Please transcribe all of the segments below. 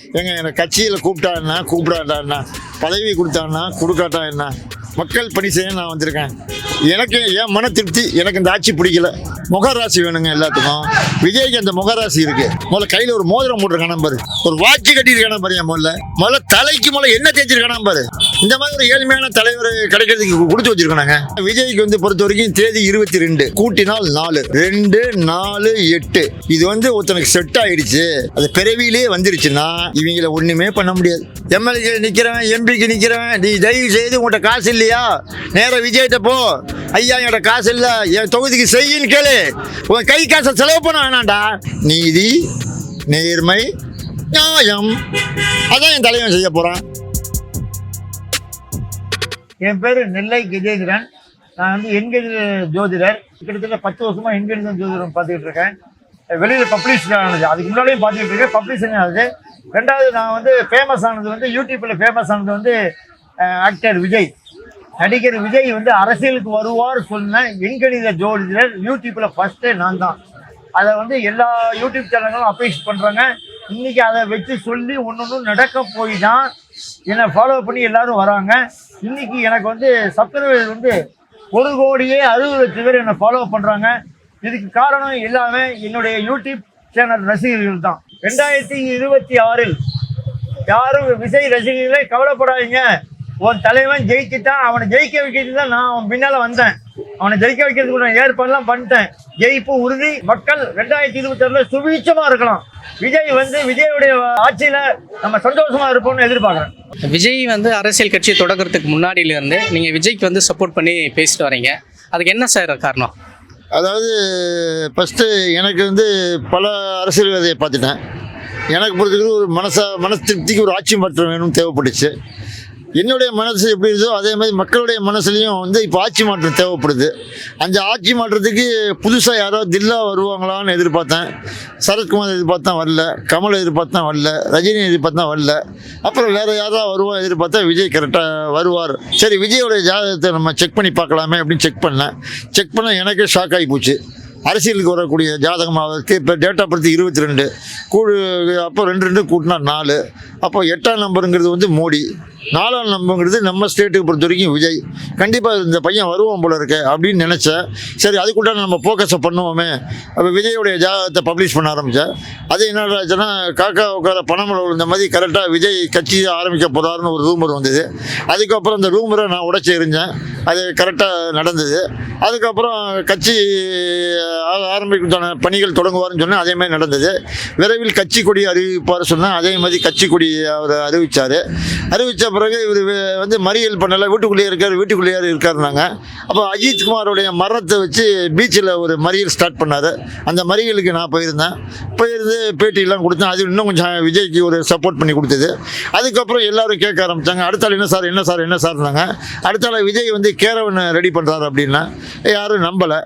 எனக்கு கட்சியில் கூப்பிட்டா என்ன, கூப்பிடாட்டா என்ன, பதவி கொடுத்தான்னா கொடுக்காட்டா என்ன, மக்கள் பணி செய்ய நான் வந்திருக்கேன். எனக்கு என் மன திருப்தி. எனக்கு இந்த ஆட்சி பிடிக்கல. முகராசி வேணுங்க எல்லாத்துக்கும். விஜய்க்கு அந்த முகராசி இருக்கு. முதல்ல கையில் ஒரு மோதிரம் போட்டிருக்கான பாரு, ஒரு வாட்சி கட்டியிருக்கான பாரு. என் முதல்ல தலைக்கு என்ன தேய்ச்சிருக்கான பாரு. இந்த மாதிரி ஒரு ஏழ்மையான தலைவர் கிடைக்கிறதுக்கு கொடுத்து வச்சிருக்காங்க. விஜய்க்கு பொறுத்த வரைக்கும் தேதி 22 கூட்டினால் 4 2 4 8 இது ஒருத்தனுக்கு செட் ஆயிடுச்சு. அது பிறவியிலே வந்துருச்சுன்னா இவங்களை ஒண்ணுமே பண்ண முடியாது. எம்எல்ஏ நிக்கிறவன், எம்பிக்கு நிக்கிறவன், நீ தயவு செய்து உங்கள்கிட்ட காசு இல்லையா, நேரம் விஜய்கிட்ட போ. ஐயா என்கிட்ட காசு இல்லை, என் தொகுதிக்கு செய்யின்னு கேளு. உன் கை காசை செலவு பண்ண வேணாண்டா. நீதி, நேர்மை, நியாயம், அதான் என் தலைவன் செய்ய போறான். என் பேர் நெல்லை கஜேந்திரன். நான் எண்கணித ஜோதிடர். கிட்டத்தட்ட 10 வருஷமா எண்கணித ஜோதிடம் பார்த்துக்கிட்டு இருக்கேன். வெளியில் பப்ளிஷ் ஆனது, அதுக்கு முன்னாடியும் பார்த்துக்கிட்டு இருக்கேன். பப்ளிஷன் ஆனது. ரெண்டாவது நான் ஃபேமஸ் ஆனது யூடியூப்பில் ஃபேமஸ் ஆனது ஆக்டர் விஜய். நடிகர் விஜய் அரசியலுக்கு வருவார் சொன்ன எண்கணித ஜோதிடர் யூடியூப்பில் ஃபஸ்ட்டு நான் தான். அதை எல்லா யூடியூப் சேனல்களும் அப்ரிஷியேட் பண்ணுறாங்க. இன்றைக்கி அதை வச்சு சொல்லி ஒன்று நடக்க போய் தான் என்னை ஃபாலோ பண்ணி எல்லோரும் வராங்க. இன்றைக்கி எனக்கு சப்ஸ்கிரைபர் 1,60,00,000 பேர் என்னை ஃபாலோ பண்ணுறாங்க. இதுக்கு காரணம் எல்லாமே என்னுடைய யூடியூப் சேனல் ரசிகர்கள் தான். 2026 யாரும் விஜய் ரசிகர்களே கவலைப்படாதீங்க. உன் தலைவன் ஜெயிச்சுட்டான். அவனை ஜெயிக்க வைக்கிறது தான் நான் அவன் பின்னால் வந்தேன். அவனை ஜெயிக்க வைக்கிறதுக்கு நான் ஏற்பாடுலாம் பண்ணிட்டேன். ஜெயிப்பு உறுதி. மக்கள் 2026 சுபீட்சமாக இருக்கலாம். விஜய் விஜயுடைய ஆட்சியில் நம்ம சந்தோஷமாக இருப்போம்னு எதிர்பார்க்குறேன். விஜய் அரசியல் கட்சி தொடங்குறதுக்கு முன்னாடியிலேருந்து நீங்கள் விஜய்க்கு சப்போர்ட் பண்ணி பேசிட்டு வரீங்க. அதுக்கு என்ன சார் காரணம்? அதாவது ஃபஸ்ட்டு எனக்கு பல அரசியல்வாதியை பார்த்துட்டேன். எனக்கு பொறுத்தவரைக்கும் ஒரு மனசு திருப்திக்கு ஒரு ஆட்சி மாற்றம் வேணும்னு தேவைப்பட்டுச்சு. என்னுடைய மனசு எப்படி இருந்தோ அதே மாதிரி மக்களுடைய மனசுலையும் இப்போ ஆட்சி மாற்றம் தேவைப்படுது. அந்த ஆட்சி மாற்றத்துக்கு புதுசாக யாரோ தில்லா வருவாங்களான்னு எதிர்பார்த்தேன். சரத்குமார் எதிர்பார்த்தா வரல, கமல் எதிர்பார்த்தா வரல, ரஜினி எதிர்பார்த்தா வரல. அப்புறம் வேறு யாராவது வருவா எதிர்பார்த்தா விஜய் கரெக்டாக வருவார். சரி, விஜயோடைய ஜாதகத்தை நம்ம செக் பண்ணி பார்க்கலாமே அப்படின்னு செக் பண்ண எனக்கே ஷாக் ஆகி போச்சு. அரசியலுக்கு வரக்கூடிய ஜாதகமாக இப்போ டேட் ஆஃப் பர்த் 22 அப்போ 2 கூட்டினா 4. அப்போ 8ஆம் நம்பருங்கிறது மோடி, 4ஆம் நம்பருங்கிறது நம்ம ஸ்டேட்டுக்கு பொறுத்த வரைக்கும் விஜய். கண்டிப்பாக இந்த பையன் வருவான் போல இருக்கு அப்படின்னு நினச்சேன். சரி, அதுக்குண்டான நம்ம ஃபோக்கஸை பண்ணுவோமே. அப்போ விஜயோடைய ஜாதகத்தை பப்ளிஷ் பண்ண ஆரம்பித்தேன். அது என்ன ஆச்சுன்னா, காக்கா உட்கார பணமளவு இந்த மாதிரி கரெக்டாக விஜய் கட்சி ஆரம்பிக்க போகிறாருன்னு ஒரு ரூமர் வந்தது. அதுக்கப்புறம் அந்த ரூமரை நான் உடைச்சி எறிஞ்சேன். அது கரெக்டாக நடந்தது. அதுக்கப்புறம் கட்சி ஆரம்பிக்கான பணிகள் தொடங்குவார்னு சொன்னால் அதே மாதிரி நடந்தது. விரைவில் கட்சி கொடி அறிவிப்பார் சொன்னால் அதே மாதிரி கட்சி கொடி அவர் அறிவித்தார். அறிவித்த பிறகு இவர் மறியல் பண்ணலை, வீட்டுக்குள்ளேயே இருக்காருனாங்க. அப்போ அஜித்குமாரோடைய மரணத்தை வச்சு பீச்சில் ஒரு மறியல் ஸ்டார்ட் பண்ணார். அந்த மறியலுக்கு நான் போயிருந்து பேட்டியெல்லாம் கொடுத்தேன். அது இன்னும் கொஞ்சம் விஜய்க்கு ஒரு சப்போர்ட் பண்ணி கொடுத்தது. அதுக்கப்புறம் எல்லோரும் கேட்க ஆரம்பித்தாங்க, அடுத்தாள் என்ன சார்னாங்க. அடுத்தாள் விஜய் கேரவன் ரெடி பண்ணுறாரு அப்படின்னா யாரும் நம்பலை.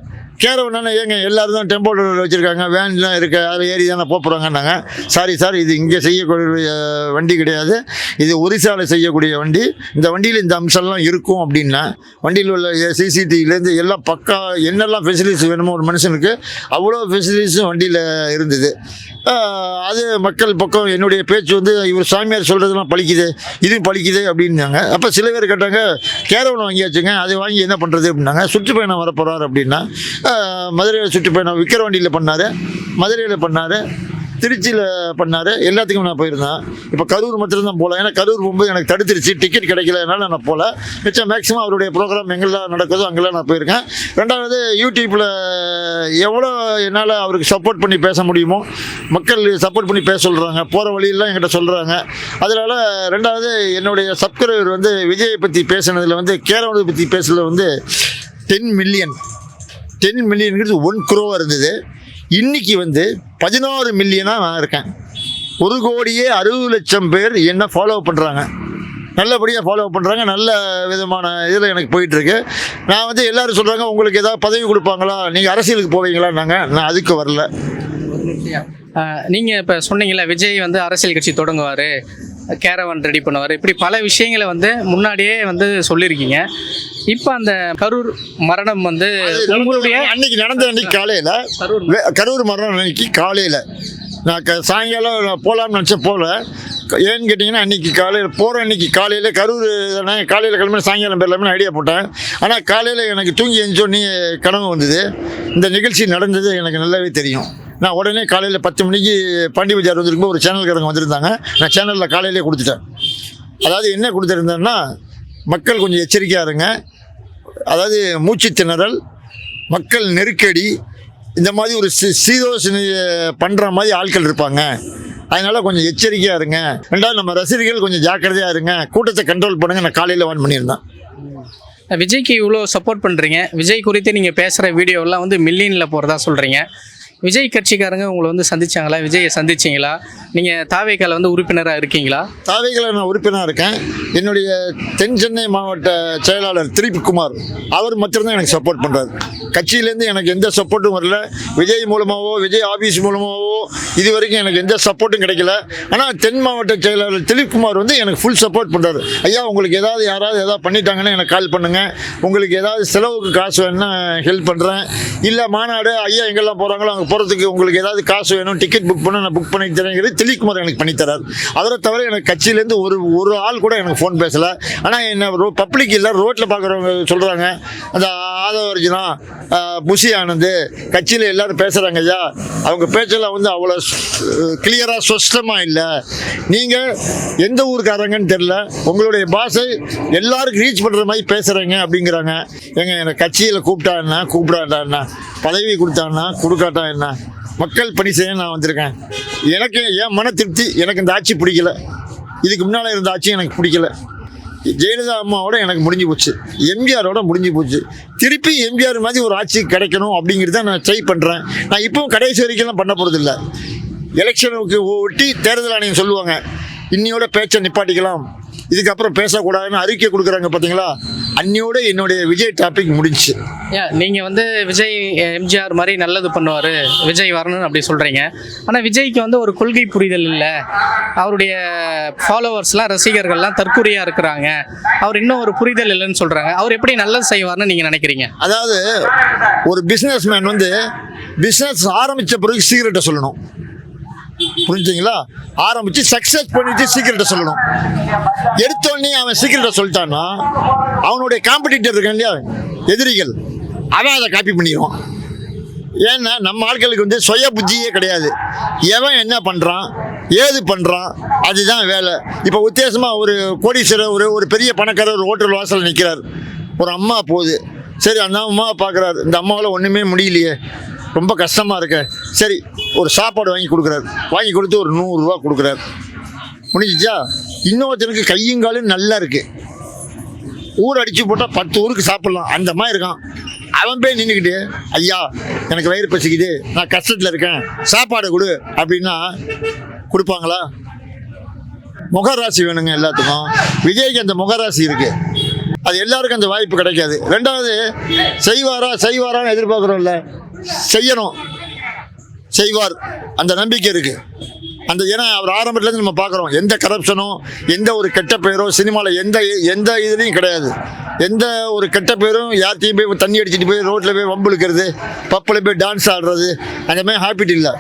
கேரவனா ஏங்க எல்லாரும் தான் டெம்போ வச்சுருக்காங்க, வேன்லாம் இருக்க, அதில் ஏறி தானே போகிறாங்கன்னாங்க. சாரி, இது இங்கே செய்யக்கூடிய வண்டி கிடையாது, இது ஒரிசாவில் செய்யக்கூடிய வண்டி. இந்த வண்டியில் இந்த அம்சம்லாம் இருக்கும் அப்படின்னா வண்டியில் உள்ள சிசிடிவிலேருந்து எல்லாம் பக்கா என்னெல்லாம் ஃபெசிலிட்டிஸ் வேணுமோ ஒரு மனுஷனுக்கு அவ்வளோ ஃபெசிலிட்டிஸும் வண்டியில் இருந்தது. அது மக்கள் பக்கம் என்னுடைய பேச்சு இவர் சாமியார் சொல்கிறதுலாம் பழிக்குது, இதுவும் பழிக்குது அப்படின்னாங்க. அப்போ சில பேர் கேட்டாங்க, கேரவன் வாங்கியாச்சுங்க, அதை வாங்கி என்ன பண்ணுறது அப்படின்னாங்க. சுற்றுப்பயணம் வரப்போகிறார் அப்படின்னா மதுரையில் சுற்றுப்பயணம் விக்கிரவாண்டியில் பண்ணார், மதுரையில் பண்ணார், திருச்சியில் பண்ணார். எல்லாத்துக்கும் நான் போயிருந்தேன். இப்போ கரூர் மட்டும்தான் போகல. ஏன்னா கரூர் போகும்போது எனக்கு தடுத்துருச்சு, டிக்கெட் கிடைக்கலனால நான் போகல. மிச்சம் மேக்ஸிமம் அவருடைய ப்ரோக்ராம் எங்கெல்லாம் நடக்குதோ அங்கெல்லாம் நான் போயிருக்கேன். ரெண்டாவது யூடியூப்பில் எவ்வளோ என்னால் அவருக்கு சப்போர்ட் பண்ணி பேச முடியுமோ மக்கள் சப்போர்ட் பண்ணி பேச சொல்கிறாங்க, போகிற வழியெல்லாம் என்கிட்ட சொல்கிறாங்க. அதனால் ரெண்டாவது என்னுடைய சப்ஸ்கிரைபர் விஜயை பற்றி பேசுனதில் கேரவனை பற்றி பேசுனதில் 10 மில்லியனுங்கிறது 1 crore இருந்தது. இன்றைக்கி 16 மில்லியனாக நான் இருக்கேன். 1,60,00,000 பேர் என்ன ஃபாலோ பண்ணுறாங்க, நல்லபடியாக ஃபாலோ பண்ணுறாங்க. நல்ல விதமான இதில் எனக்கு போயிட்டுருக்கு. நான் எல்லோரும் சொல்கிறாங்க, உங்களுக்கு ஏதாவது பதவி கொடுப்பாங்களா, நீங்கள் அரசியலுக்கு போவீங்களான்னாங்க. நான் அதுக்கு வரல. நீங்கள் இப்போ சொன்னீங்களா விஜய் அரசியல் கட்சி தொடங்குவார், கேரவன் ரெடி பண்ணுவார், இப்படி பல விஷயங்களை முன்னாடியே சொல்லியிருக்கீங்க. இப்போ அந்த கரூர் மரணம் உங்களுடைய அன்னைக்கு நடந்த அன்னைக்கு காலையில், கரூர் மரணம் அன்னைக்கு காலையில் நான் சாயங்காலம் போகலான்னு நினச்சேன். போகல. ஏன்னு கேட்டிங்கன்னா அன்றைக்கி காலையில் போகிற அன்றைக்கி காலையில் கரூர் காலையில் கிளம்பி சாயங்காலம் பேரலாம்னு ஐடியா போட்டேன். ஆனால் காலையில் எனக்கு தூங்கி எழுந்தோடனே கனவு வந்தது. இந்த நிகழ்ச்சி நடந்தது எனக்கு நல்லாவே தெரியும். நான் உடனே காலையில் 10 மணிக்கு பாண்டி பஜார் வந்திருக்கும்போது ஒரு சேனல்காரங்க வந்திருந்தாங்க. நான் சேனலில் காலையிலே கொடுத்துட்டேன். அதாவது என்ன கொடுத்துருந்தேன்னா, மக்கள் கொஞ்சம் எச்சரிக்கையாக இருங்க. அதாவது மூச்சு திணறல், மக்கள் நெருக்கடி, இந்த மாதிரி ஒரு சீதோஷணி பண்ணுற மாதிரி ஆட்கள் இருப்பாங்க. அதனால் கொஞ்சம் எச்சரிக்கையாக இருங்க. ரெண்டாவது நம்ம ரசிகர்கள் கொஞ்சம் ஜாக்கிரதையாக இருங்க, கூட்டத்தை கண்ட்ரோல் பண்ணுங்கள். நான் காலையில் வான் பண்ணியிருந்தேன். விஜய்க்கு இவ்வளோ சப்போர்ட் பண்ணுறீங்க. விஜய் குறித்து நீங்கள் பேசுகிற வீடியோலாம் வந்து மில்லியனில் போகிறதா சொல்கிறீங்க. விஜய் கட்சிக்காரங்க உங்களை வந்து சந்திச்சாங்களா? விஜயை சந்திச்சிங்களா? நீங்கள் தாவேக்கால வந்து உறுப்பினராக இருக்கீங்களா? தாவேக்கால நான் உறுப்பினராக இருக்கேன். என்னுடைய தென் சென்னை மாவட்ட செயலாளர் திலீப்குமார் அவர் மட்டும்தான் எனக்கு சப்போர்ட் பண்ணுறாரு. கட்சியிலேருந்து எனக்கு எந்த சப்போர்ட்டும் வரல. விஜய் மூலமாகவோ விஜய் ஆஃபீஸ் மூலமாகவோ இது வரைக்கும் எனக்கு எந்த சப்போர்ட்டும் கிடைக்கல. ஆனால் தென் மாவட்ட செயலாளர் திலீப்குமார் வந்து எனக்கு ஃபுல் சப்போர்ட் பண்ணுறாரு. ஐயா, உங்களுக்கு யாராவது பண்ணிட்டாங்கன்னா எனக்கு கால் பண்ணுங்கள். உங்களுக்கு ஏதாவது செலவுக்கு காசு வேணுன்னா ஹெல்ப் பண்ணுறேன். இல்லை மாநாடு ஐயா எங்கெல்லாம் போகிறாங்களோ அங்கே போகிறதுக்கு உங்களுக்கு ஏதாவது காசு வேணும், டிக்கெட் புக் பண்ண நான் புக் பண்ணி தரேங்கிறது திலீப்குமார் எனக்கு பண்ணித்தரார். அவரை தவிர எனக்கு கட்சியிலேருந்து ஒரு ஆள் கூட எனக்கு ஃபோன் பேசலை. ஆனால் என்ன பப்ளிக் இல்லை, ரோட்டில் பார்க்குறவங்க சொல்கிறாங்க, அந்த ஆதவர்ஜுனா புஷி ஆனந்த் கட்சியில் எல்லோரும் பேசுகிறாங்க ஐயா, அவங்க பேச்செல்லாம் வந்து அவ்வளோ கிளியராக ஸ்பஷ்டமாக இல்லை. நீங்கள் எந்த ஊருக்காரங்கன்னு தெரில, உங்களுடைய பாஷை எல்லாருக்கும் ரீச் பண்ணுற மாதிரி பேசுகிறீங்க அப்படிங்கிறாங்க. எனக்கு கட்சியில் கூப்பிட்டா என்ன, கூப்பிடாட்டா என்ன, பதவி கொடுத்தான்னா கொடுக்காட்டா என்ன, மக்கள் பணி செய்ய நான் வந்திருக்கேன். எனக்கு என் மன திருப்தி. எனக்கு இந்த ஆட்சி பிடிக்கல. இதுக்கு முன்னால் இருந்த ஆட்சி எனக்கு பிடிக்கல. ஜெயலலிதா அம்மாவோட எனக்கு முடிஞ்சு போச்சு, எம்ஜிஆரோட முடிஞ்சு போச்சு. திருப்பி எம்ஜிஆர் மாதிரி ஒரு ஆட்சி கிடைக்கணும் அப்படிங்கிறத நான் ட்ரை பண்ணுறேன். நான் இப்போவும் கடைசி வரைக்கும்லாம் பண்ண போகிறதில்ல. எலெக்ஷனுக்கு ஒட்டி தேர்தல் ஆணையம் சொல்லுவாங்க, இன்னையோட பேச்சை நிப்பாட்டிக்கலாம், இதுக்கப்புறம் பேசக்கூடாதுன்னு அறிக்கை கொடுக்குறாங்க பார்த்தீங்களா, அன்னியோட என்னுடைய விஜய் டாபிக் முடிஞ்சிச்சு. நீங்கள் வந்து விஜய் எம்ஜிஆர் மாதிரி நல்லது பண்ணுவார், விஜய் வரணும்னு அப்படி சொல்கிறீங்க. ஆனால் விஜய்க்கு வந்து ஒரு கொள்கை புரிதல் இல்லை. அவருடைய ஃபாலோவர்ஸ்லாம் ரசிகர்கள்லாம் தற்கொலையாக இருக்கிறாங்க. அவர் இன்னும் ஒரு புரிதல் இல்லைன்னு சொல்கிறாங்க. அவர் எப்படி நல்லது செய்வார்னு நீங்கள் நினைக்கிறீங்க? அதாவது ஒரு பிஸ்னஸ் மேன் வந்து பிஸ்னஸ் ஆரம்பித்த பிறகு சீக்கிரட்டை சொல்லணும். புரிஞ்சுங்களா? ஆரம்பித்து சக்ஸஸ் பண்ணிட்டு சீக்கிரட்டை சொல்லணும். எடுத்தோடனே அவன் சீக்கிரட்டை சொல்லிட்டான்னா அவனுடைய காம்படிட்டர் இருக்கான் இல்லையா, எதிரிகள், அவன் அதை காப்பி பண்ணிடுவான். ஏன்னா நம்ம ஆட்களுக்கு வந்து சுய புத்தியே கிடையாது. எவன் என்ன பண்ணுறான், ஏது பண்ணுறான், அதுதான் வேலை. இப்போ உத்தேசமாக ஒரு கோடீஸ்வரர், ஒரு பெரிய பணக்காரர் ஒரு ஹோட்டல் வாசல் நிற்கிறார். ஒரு அம்மா போகுது. சரி, அந்த அம்மாவை பார்க்குறாரு. இந்த அம்மாவால் ஒன்றுமே முடியலையே, ரொம்ப கஷ்டமாக இருக்கு. சரி, ஒரு சாப்பாடு வாங்கி கொடுக்குறாரு. வாங்கி கொடுத்து ஒரு 100 ரூபா கொடுக்குறாரு. முடிஞ்சிச்சா? இன்னொருத்தனுக்கு கையுங்காலும் நல்லா இருக்குது. ஊர் அடித்து போட்டால் 10 ஊருக்கு சாப்பிட்லாம், அந்த மாதிரி இருக்கான். அவன் போய் நின்றுக்கிட்டு, ஐயா எனக்கு வயிறு பசிக்குது, நான் கஷ்டத்தில் இருக்கேன், சாப்பாடு கொடு அப்படின்னா கொடுப்பாங்களா? முகராசி வேணுங்க எல்லாத்துக்கும். விஜய்க்கு அந்த முகராசி இருக்குது. அது எல்லாருக்கும் அந்த வாய்ப்பு கிடைக்காது. ரெண்டாவது, செய்வாரான்னு எதிர்பார்க்குறோம்ல, செய்யணும், செய்வார், அந்த நம்பிக்கை இருக்குது. அந்த ஏன்னா அவர் ஆரம்பத்துலேருந்து நம்ம பார்க்குறோம், எந்த கரப்ஷனும் எந்த ஒரு கெட்ட பேரோ சினிமாவில் எந்த இதுலேயும் கிடையாது. எந்த ஒரு கெட்ட பேரும் யார்த்தையும் போய் தண்ணி அடிச்சுட்டு போய் ரோட்டில் போய் வம்புழுக்கிறது, பப்பில் போய் டான்ஸ் ஆடுறது, அந்த மாதிரி ஹாபிட் இல்லை.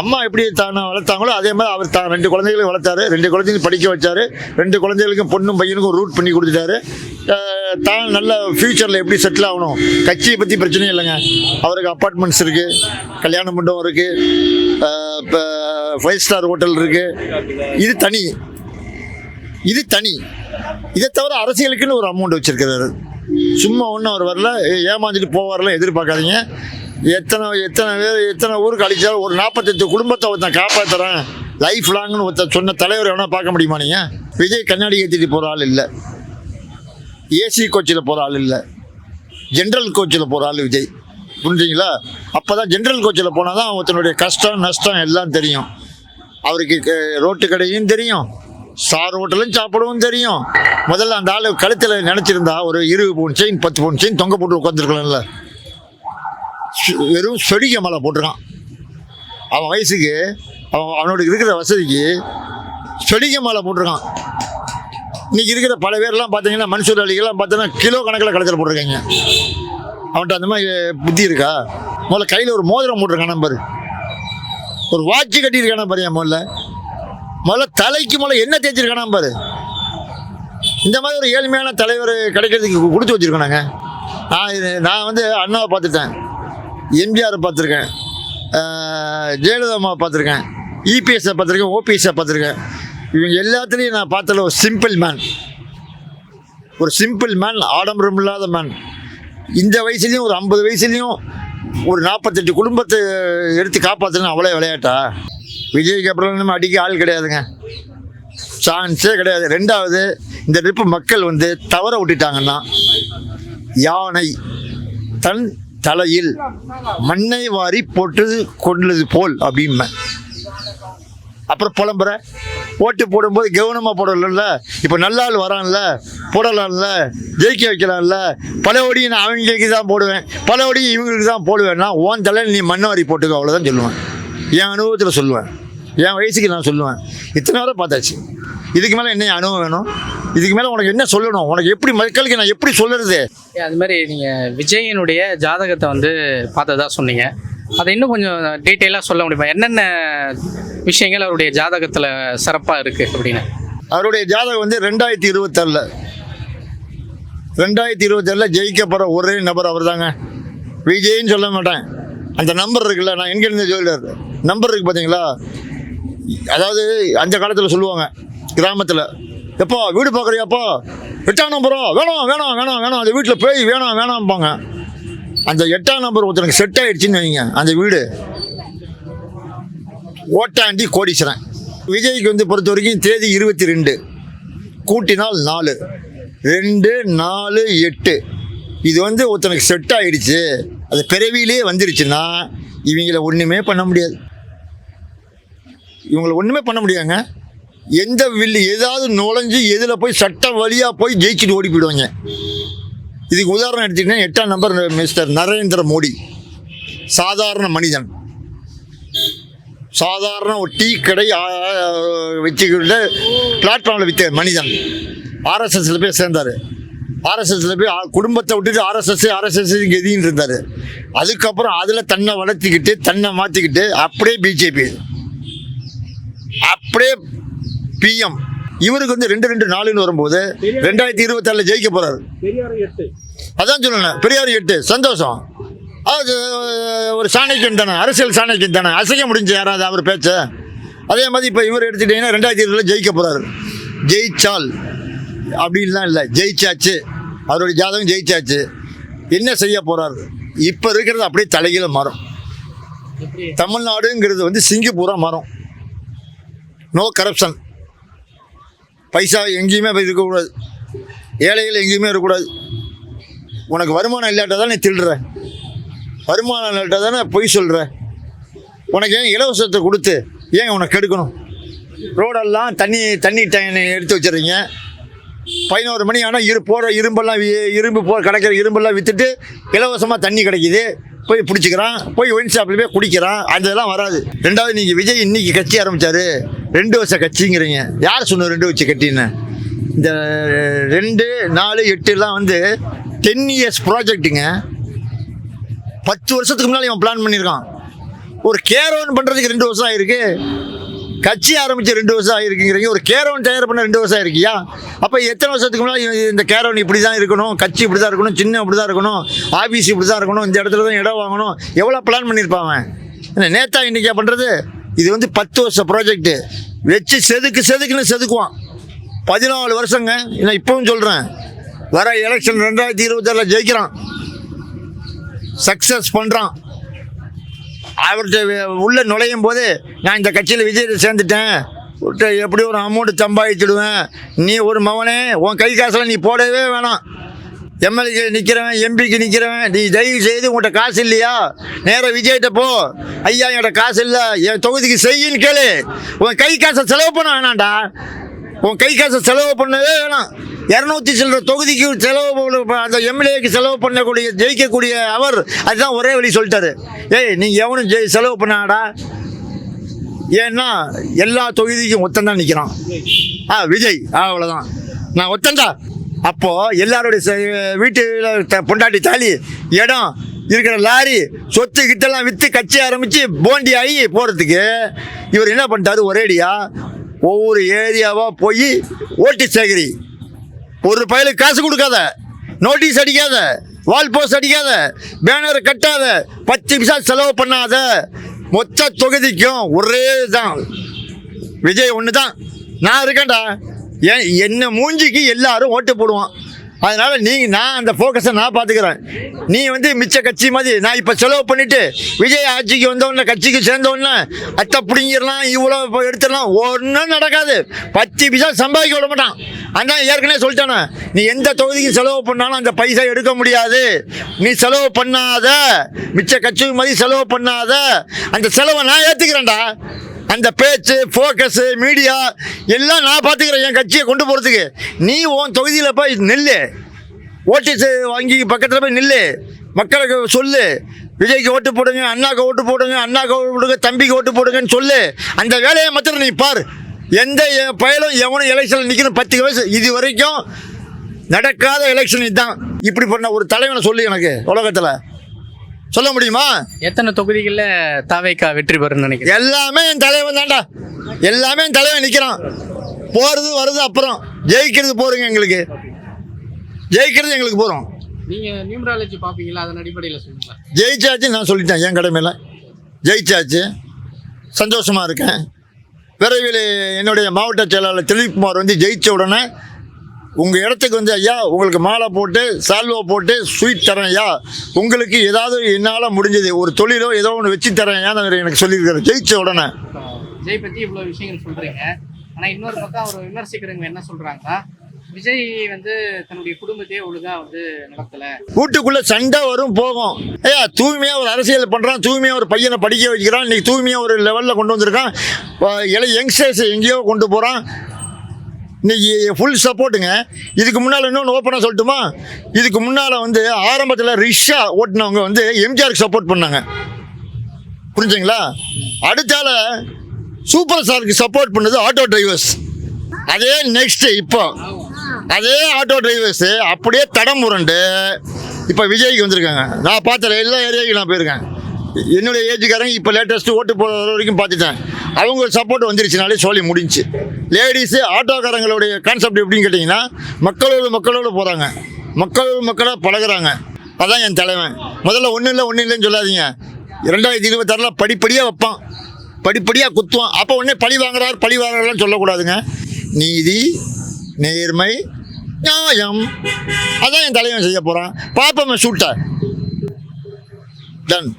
அம்மா எப்படி தானே வளர்த்தாங்களோ அதே மாதிரி அவர் தான் 2 குழந்தைகளையும் வளர்த்தாரு, 2 குழந்தைகளும் படிக்க வச்சார், 2 குழந்தைகளுக்கும் பொண்ணும் பையனுக்கும் ரூட் பண்ணி கொடுத்துட்டாரு. தான் நல்ல ஃப்யூச்சரில் எப்படி செட்டில் ஆகணும். கட்சியை பற்றி பிரச்சனையும் இல்லைங்க. அவருக்கு அப்பார்ட்மெண்ட்ஸ் இருக்குது, கல்யாண மண்டபம் இருக்குது, இப்போ 5 ஸ்டார் ஹோட்டல் இருக்குது. இது தனி. இதை தவிர அரசியலுக்குன்னு ஒரு அமௌண்ட் வச்சுருக்கிறாரு. சும்மா ஒன்றும் அவர் வரல, ஏமாந்துட்டு போவார்லாம் எதிர்பார்க்காதீங்க. எத்தனை ஊருக்கு அடித்தாலும் ஒரு 48 குடும்பத்தை ஒருத்தன் காப்பாற்றுறேன் லைஃப் லாங்னு ஒருத்தர் சொன்ன தலைவர் எவனா பார்க்க முடியுமா நீங்கள்? விஜய் கண்ணாடி ஏற்றிட்டு போகிற ஆள் இல்லை, ஏசி கோச்சில் போகிற ஆள் இல்லை, ஜென்ரல் கோச்சில் போகிற ஆள் விஜய். புரிஞ்சுங்களா? அப்போ தான் ஜென்ரல் கோச்சில் போனால் தான் ஒருத்தனுடைய கஷ்டம் நஷ்டம் எல்லாம் தெரியும். அவருக்கு ரோட்டு கடையும் தெரியும், ஸ்டார் ஹோட்டலும் சாப்பிடவும் தெரியும். முதல்ல அந்த ஆள் கழுத்தில் நினச்சிருந்தா ஒரு 20 பவுன் செயின் 10 பவுன் செயின் தொங்க போட்டு உட்காந்துருக்கலாம்ல. வெறும் சொடிக்க மேலே போட்டிருக்கான். அவன் வயசுக்கு அவனோட இருக்கிற வசதிக்கு சொடிக்க மேலே போட்டிருக்கான். இன்றைக்கி இருக்கிற பல பேர்லாம் பார்த்தீங்கன்னா மன்சூர் அலிகள்லாம் பார்த்தீங்கன்னா கிலோ கணக்கில் கழுத்தில் போட்டிருக்காங்க. அவன்கிட்ட அந்த மாதிரி புத்தி இருக்கா? முதல்ல கையில் ஒரு மோதிரம் போட்டிருக்கான பாரு, ஒரு வாட்சி கட்டியிருக்கான பாரு. முதல்ல முதல்ல தலைக்கு முதல்ல என்ன தேய்ச்சிருக்கானா பாரு. இந்த மாதிரி ஒரு ஏழ்மையான தலைவர் கிடைக்கிறதுக்கு கொடுத்து வச்சுருக்கோனாங்க. நான் வந்து அண்ணாவை பார்த்துட்டேன், எம்ஜிஆரை பார்த்துருக்கேன், ஜெயலலிதா பார்த்துருக்கேன், இபிஎஸ்ஸை பார்த்துருக்கேன், ஓபிஎஸ்ஸை பார்த்துருக்கேன். இவங்க எல்லாத்துலேயும் நான் பார்த்தல ஒரு சிம்பிள் மேன், ஆடம்பரம் இல்லாத மேன். இந்த வயசுலேயும் ஒரு 50 வயசுலேயும் ஒரு 48 குடும்பத்தை எடுத்து காப்பாற்றணும் அவ்வளோ விளையாட்டா? விஜய்க்கு அப்புறம் நம்ம அடிக்க ஆள் கிடையாதுங்க, சான்ஸே கிடையாது. ரெண்டாவது, இந்த ட்ரிப்பு மக்கள் வந்து தவற விட்டுட்டாங்கன்னா, யானை தன் தலையில் மண்ணை வாரி போட்டு கொண்டது போல் அப்படின்பேன். அப்புறம் புலம்புற ஓட்டு போடும்போது கவனமாக போடல. இப்போ நல்ல ஆள் வரான்ல, போடலாம்ல, ஜெயிக்க வைக்கலாம்ல. பலபடி நான் அவங்களுக்கு தான் போடுவேன், பலபடி இவங்களுக்கு தான் போடுவேன்னா ஓன் தலையில் நீ மண்ணை வாரி போட்டுக்க, அவ்வளோதான் சொல்லுவேன். என் அனுபவத்தில் சொல்லுவேன், என் வயசுக்கு நான் சொல்லுவேன். இத்தனை வரை பார்த்தாச்சு. இதுக்கு மேலே என்ன அனுபவம் வேணும்? இதுக்கு மேலே உனக்கு என்ன சொல்லணும்? உனக்கு எப்படி மக்களுக்கு நான் எப்படி சொல்லுறது? அது மாதிரி நீங்கள் விஜயனுடைய ஜாதகத்தை வந்து பார்த்ததா சொன்னீங்க. அதை இன்னும் கொஞ்சம் டீட்டெயிலாக சொல்ல முடியுமா? என்னென்ன விஷயங்கள் அவருடைய ஜாதகத்தில் சிறப்பாக இருக்குது அப்படின்னு? அவருடைய ஜாதகம் வந்து 2027 ஜெயிக்க போகிற ஒரே நபர் அவர் தாங்க. விஜய்ன்னு சொல்ல மாட்டேன். அந்த நம்பர் இருக்குல்ல, நான் எங்கேருந்து ஜோதிடர் நம்பர் இருக்குது பார்த்தீங்களா? அதாவது அந்த காலத்தில் சொல்லுவாங்க கிராமத்தில், எப்போ வீடு பார்க்குறியாப்பா, 8ஆம் நம்பரோ, வேணாம் அந்த வீட்டில் போய் வேணாம்பாங்க. அந்த 8ஆம் நம்பர் ஒருத்தருக்கு செட் ஆகிடுச்சின்னு வைங்க, அந்த வீடு ஓட்டாண்டி கோடீஸ்வரன். விஜய்க்கு வந்து பொறுத்த வரைக்கும் தேதி 22 கூட்டினால் 4, 2, 4, 8. இது வந்து ஒருத்தனுக்கு செட் ஆகிடுச்சு, அது பிறவியிலே வந்துருச்சுன்னா இவங்களை ஒன்றுமே பண்ண முடியாது. எந்த வில்லு ஏதாவது நுழைஞ்சு எதில் போய் சட்டம் வழியாக போய் ஜெயிச்சுட்டு ஓடி போயிடுவாங்க. இதுக்கு உதாரணம் எடுத்துக்கிட்டேன், 8ஆம் நம்பர் மிஸ்டர் நரேந்திர மோடி. சாதாரண மனிதன், சாதாரண ஒரு டீ கடை வச்சுக்கிட்டு பிளாட்ஃபார்மில் விற்ற மனிதன். ஆர்எஸ்எஸ்ல போய் சேர்ந்தார். ஆர்எஸ்எஸ்ல போய் குடும்பத்தை விட்டுட்டு ஆர்எஸ்எஸ் எதின்னு இருந்தார். அதுக்கப்புறம் அதில் தன்னை வளர்த்திக்கிட்டு தன்னை மாற்றிக்கிட்டு அப்படியே பிஜேபி, அப்படியே பிஎம். இவருக்கு வந்து 2-2-4 வரும்போது 2026 ஜெயிக்க போறாரு. அதான் சொல்லணும், பெரியார் 8 சந்தோஷம். அது ஒரு சாணக்கியம் தானே, அரசியல் சாணக்கியம் தானே, அசைக்க முடிஞ்சு யாராவது அவர் பேச்ச. அதே மாதிரி இப்போ இவர் எடுத்துட்டீங்கன்னா 2027 ஜெயிக்க போறாரு. ஜெயிச்சால் அப்படின்லாம் இல்லை, ஜெயிச்சாச்சு. அவருடைய ஜாதகம் ஜெயிச்சாச்சு. என்ன செய்ய போறாரு? இப்போ இருக்கிறது அப்படியே தலைகீழ மாறும். தமிழ்நாடுங்கிறது வந்து சிங்கப்பூரா மாறும். நோ கரப்ஷன், பைசா எங்கேயுமே இருக்கக்கூடாது, ஏழைகள் எங்கேயுமே இருக்கக்கூடாது. உனக்கு வருமானம் இல்லாட்ட தான் நீ திருடுற, வருமானம் இல்லாட்ட தானே பொய் சொல்கிற. உனக்கு ஏன் இலவசத்தை கொடுத்து ஏன் உனக்கு கெடுக்கணும்? ரோடெல்லாம் தண்ணி எடுத்து வச்சுறீங்க. 11 மணி ஆனால் போகிற கிடைக்கிற இரும்பெல்லாம் விற்றுட்டு இலவசமாக தண்ணி கிடைக்கிது, போய் பிடிச்சிக்கிறான், போய் ஒயின் ஷாப்பில் போய் குடிக்கிறான். அதெல்லாம் வராது. ரெண்டாவது, நீங்கள் விஜய் இன்னைக்கு கட்சி ஆரம்பித்தார், 2 வருஷம் கட்சிங்கிறீங்க. யார் சொன்ன 2 வருஷம் கட்சின்னு? இந்த 2, 4, 8 வந்து 10 இயர்ஸ் ப்ராஜெக்ட்டுங்க. 10 வருஷத்துக்கு முன்னால் இவன் பிளான் பண்ணியிருக்கான். ஒரு கேரவன் பண்ணுறதுக்கு 2 வருஷம் ஆகிருக்கு. கட்சி ஆரம்பித்து 2 வருஷம் ஆகிருக்குங்கிறீங்க. ஒரு கேரவன் தயார் பண்ண 2 வருஷம் ஆகிருக்கியா? அப்போ எத்தனை வருஷத்துக்கு முன்னாடி இந்த கேரவன் இப்படி தான் இருக்கணும், கட்சி இப்படி தான் இருக்கணும், சின்ன இப்படி தான் இருக்கணும், ஆஃபீஸ் இப்படி தான் இருக்கணும், இந்த இடத்துல தான் இடம் வாங்கணும், எவ்வளோ பிளான் பண்ணியிருப்பாங்க? என்ன நேத்தா இன்றைக்கா பண்ணுறது? இது வந்து 10 வருஷம் ப்ராஜெக்ட்டு வச்சு செதுக்குன்னு செதுக்குவான். 14 வருஷங்க. நான் இப்பவும் சொல்கிறேன், வர எலெக்ஷன் 2026 ஜெயிக்கிறான், சக்ஸஸ் பண்ணுறான். அவர்கிட்ட உள்ளே நுழையும் போது நான் இந்த கட்சியில் விஜய் சேர்ந்துட்டேன், எப்படி ஒரு அமௌண்ட்டு சம்பாதிச்சிடுவேன், நீ ஒரு மவனே உன் கை காசில் நீ போடவே வேணாம், எம்எல்ஏ நிற்கிறவன், எம்பிக்கு நிற்கிறவன், நீ தயவு செய்து உங்கள்கிட்ட காசு இல்லையா நேராக விஜய்கிட்ட போ, ஐயா என்கிட்ட காசு இல்லை, என் தொகுதிக்கு செய்யின்னு கேளு. உன் கை காசை செலவு பண்ண வேணாம்டா, உன் கை காசை செலவு பண்ணவே வேணாம். 200 சில்லற தொகுதிக்கு செலவு, அந்த எம்எல்ஏக்கு செலவு பண்ணக்கூடிய ஜெயிக்கக்கூடிய அவர் அதுதான் ஒரே வழி சொல்லிட்டாரு. நீங்கள் எவனும் செலவு பண்ணாடா, ஏன்னா எல்லா தொகுதிக்கும் ஒத்தந்தான் நிற்கிறான். விஜய் அவ்வளோதான், நான் ஒத்தந்தா. அப்போது எல்லாருடைய வீட்டில் பொண்டாட்டி தாலி இடம் இருக்கிற லாரி சொத்து கிட்டெல்லாம் விற்று கட்சி ஆரம்பித்து போண்டி ஆகி போகிறதுக்கு இவர் என்ன பண்ணிட்டாரு? ஒரேடியா ஒவ்வொரு ஏரியாவாக போய் ஓட்டு சேகரி. ஒரு பயலுக்கு காசு கொடுக்காத, நோட்டீஸ் அடிக்காத, வால் போஸ்ட் அடிக்காத, பேனர் கட்டாத, 10 பைசா செலவு பண்ணாத. மொத்த தொகுதிக்கும் ஒரே தான் விஜய் ஒன்று தான். நான் இருக்கேன்டா, என்ன மூஞ்சிக்கு எல்லாரும் ஓட்டு போடுவான். அதனால் நான் அந்த ஃபோக்கஸை நான் பார்த்துக்கிறேன். நீ வந்து மிச்ச கட்சி மாதிரி நான் இப்போ செலவு பண்ணிவிட்டு விஜய் ஆட்சிக்கு வந்தவொடனே கட்சிக்கு சேர்ந்தவொடனே அத்தை பிடிங்கிடலாம், இவ்வளோ எடுத்துடலாம், ஒன்றும் நடக்காது. 10 பைசா சம்பாதிக்க விட மாட்டான். அதான் ஏற்கனவே சொல்லிட்டானே, நீ எந்த தொகுதிக்கு செலவு பண்ணாலும் அந்த பைசா எடுக்க முடியாது. நீ செலவு பண்ணாத, மிச்ச கட்சி மாதிரி செலவு பண்ணாத. அந்த செலவை நான் ஏற்றுக்கிறேன்டா. அந்த பேச்சு, ஃபோக்கஸு, மீடியா எல்லாம் நான் பார்த்துக்கிறேன் என் கட்சியை கொண்டு போகிறதுக்கு. நீ உன் தொகுதியில் போய் நில்லு, ஓட்டு வாங்கி பக்கத்தில் போய் நில்லு, மக்களுக்கு சொல்லு, விஜய்க்கு ஓட்டு போடுங்க, அண்ணாக்கு ஓட்டு போடுங்க, அண்ணாக்கு ஓட்டு போடுங்க, தம்பிக்கு ஓட்டு போடுங்கன்னு சொல்லு. அந்த வேலையை மாத்திரம் நீ பார். எந்த பயலும் எவனும் எலெக்ஷனில் நிற்கணும் 10 வயசு இது வரைக்கும் நடக்காத எலெக்ஷன் இதுதான். இப்படி பண்ண ஒரு தலைவனை சொல்லு எனக்கு உலகத்தில் சொல்ல முடியுமா? எத்தனை தொகுதிகளில் தாவேக்கா வெற்றி பெறும்னு நினைக்கிறேன்? எல்லாமே என் தலைவன் தான்டா. எல்லாமே என் தலைவன் நிற்கிறான். போகிறது வருது, அப்புறம் ஜெயிக்கிறது போகிறோங்க. எங்களுக்கு ஜெயிக்கிறது எங்களுக்கு போகிறோம். நீங்கள் நியூமராலஜி பார்ப்பீங்களா? அதன் அடிப்படையில் சொல்லுங்களா? ஜெயிச்சாச்சு, நான் சொல்லிட்டேன் என் கடமையில். ஜெயிச்சாச்சு, சந்தோஷமாக இருக்கேன். விரைவில் என்னுடைய மாவட்ட செயலாளர் திலீப்குமார் வந்து ஜெயித்த உடனே உங்கள் இடத்துக்கு வந்து ஐயா உங்களுக்கு மாலை போட்டு சால்வோ போட்டு ஸ்வீட் தரேன் ஐயா, உங்களுக்கு ஏதாவது என்னால் முடிஞ்சது ஒரு தொழிலோ ஏதோ ஒன்று வச்சு தரேன் ஐயா எனக்கு சொல்லியிருக்காரு ஜெயித்த உடனே. விஜய் பற்றி இவ்வளோ விஷயங்கள் சொல்கிறீங்க. ஆனால் இன்னொரு பக்கம் அவர் விமர்சிக்கிறவங்க என்ன சொல்கிறாங்கன்னா, விஜய் வந்து தன்னுடைய குடும்பத்தையே ஒழுங்காக வந்து நடத்தலை. வீட்டுக்குள்ளே சண்டை வரும் போகும். ஐயா தூய்மையாக ஒரு அரசியல் பண்ணுறான், தூய்மையாக ஒரு பையனை படிக்க வைக்கிறான், இன்றைக்கி தூய்மையாக ஒரு லெவலில் கொண்டு வந்திருக்கான். யங்ஸ்டர்ஸ் எங்கேயோ கொண்டு போகிறான். இன்றைக்கி ஃபுல் சப்போர்ட்டுங்க. இதுக்கு முன்னால் இன்னொன்று ஓப்பனாக சொல்லட்டுமா? இதுக்கு முன்னால் வந்து ஆரம்பத்தில் ரிக்ஷா ஓட்டினவங்க வந்து எம்ஜிஆருக்கு சப்போர்ட் பண்ணாங்க, புரிஞ்சுங்களா? அடுத்தால சூப்பர் ஸ்டாருக்கு சப்போர்ட் பண்ணது ஆட்டோ டிரைவர்ஸ். அதே நெக்ஸ்ட்டு இப்போ அதே ஆட்டோ டிரைவர்ஸு அப்படியே தடம் முரண்டு இப்போ விஜய்க்கு வந்திருக்காங்க. நான் பார்த்த எல்லா ஏரியாவுக்கும் நான் போயிருக்கேன். என்னுடைய ஏஜுக்காரங்க இப்போ லேட்டஸ்ட்டு ஓட்டு போகிற வரைக்கும் பார்த்துட்டேன். அவங்க சப்போர்ட் வந்துருச்சுனாலே சொல்லி முடிஞ்சு. லேடிஸு ஆட்டோக்காரங்களுடைய கான்செப்ட் எப்படின்னு கேட்டிங்கன்னா, மக்களோடு போகிறாங்க, மக்களாக பழகுறாங்க. அதான் என் தலைவன். முதல்ல ஒன்றும் இல்லைன்னு சொல்லாதீங்க. 2026 படிப்படியாக வைப்பான், படிப்படியாக குத்துவான். அப்போ உடனே பழி வாங்குறாருன்னு சொல்லக்கூடாதுங்க. நீதி, நேர்மை, நியாயம், அதான் என் தலைவன் செய்ய போகிறான். பாப்போம், ஷூட்டை டன்.